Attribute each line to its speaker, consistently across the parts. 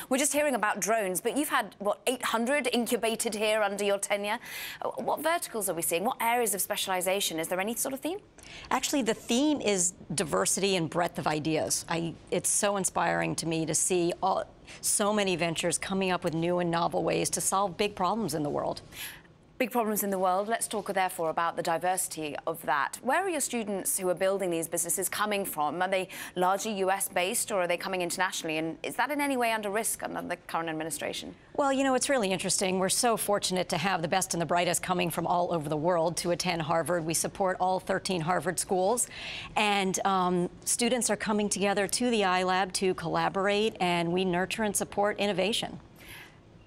Speaker 1: We're just hearing about drones, but you've had, what, 800 incubated here under your tenure. What verticals are we seeing? What areas of specialization? Is there any sort of theme?
Speaker 2: Actually, the theme is diversity and breadth of ideas. It's so inspiring to me to see so many ventures coming up with new and novel ways to solve big problems in the world.
Speaker 1: Big problems in the world. Let's talk, therefore, about the diversity of that. Where are your students who are building these businesses coming from? Are they largely US-based, or are they coming internationally? And is that in any way under risk under the current administration?
Speaker 2: Well, you know, it's really interesting. We're so fortunate to have the best and the brightest coming from all over the world to attend Harvard. We support all 13 Harvard schools. And students are coming together to the iLab to collaborate, and we nurture and support innovation.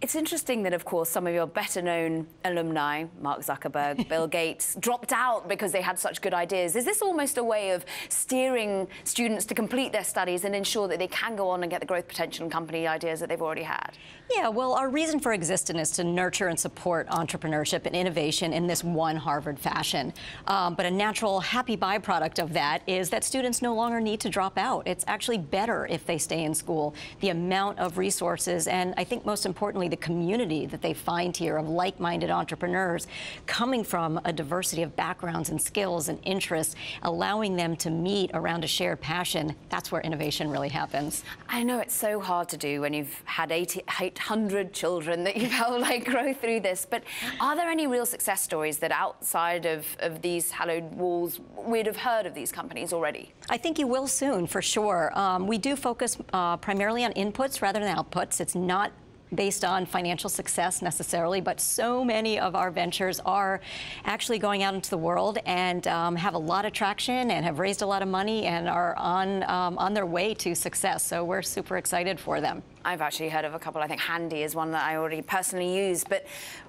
Speaker 1: It's interesting that, of course, some of your better-known alumni, Mark Zuckerberg, Bill Gates, dropped out because they had such good ideas. Is this almost a way of steering students to complete their studies and ensure that they can go on and get the growth potential and company ideas that they've already had?
Speaker 2: Yeah, well, our reason for existence is to nurture and support entrepreneurship and innovation in this one Harvard fashion. But a natural, happy byproduct of that is that students no longer need to drop out. It's actually better if they stay in school. The amount of resources, and I think most importantly, the community that they find here of like-minded entrepreneurs coming from a diversity of backgrounds and skills and interests, allowing them to meet around a shared passion, that's where innovation really happens.
Speaker 1: I know it's so hard to do when you've had 800 children that you've helped grow through this, but are there any real success stories that outside of these hallowed walls we'd have heard of these companies already?
Speaker 2: I think you will soon, for sure. We do focus primarily on inputs rather than outputs. It's not based on financial success necessarily, but so many of our ventures are actually going out into the world and have a lot of traction and have raised a lot of money and are on their way to success. So we're super excited for them.
Speaker 1: I've actually heard of a couple. I think Handy is one that I already personally use. But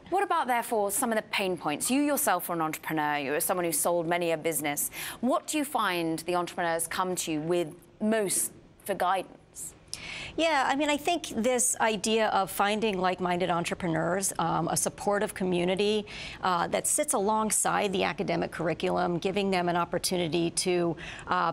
Speaker 1: what about, therefore, some of the pain points? You yourself are an entrepreneur. You're someone who sold many a business. What do you find the entrepreneurs come to you with most for guidance?
Speaker 2: Yeah, I mean, I think this idea of finding like-minded entrepreneurs, a supportive community that sits alongside the academic curriculum, giving them an opportunity to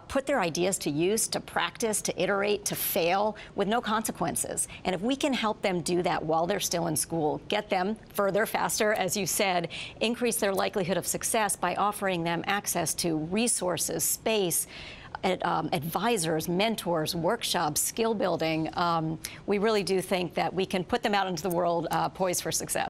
Speaker 2: put their ideas to use, to practice, to iterate, to fail with no consequences. And if we can help them do that while they're still in school, get them further, faster, as you said, increase their likelihood of success by offering them access to resources, space, advisors, mentors, workshops, skill building, we really do think that we can put them out into the world poised for success.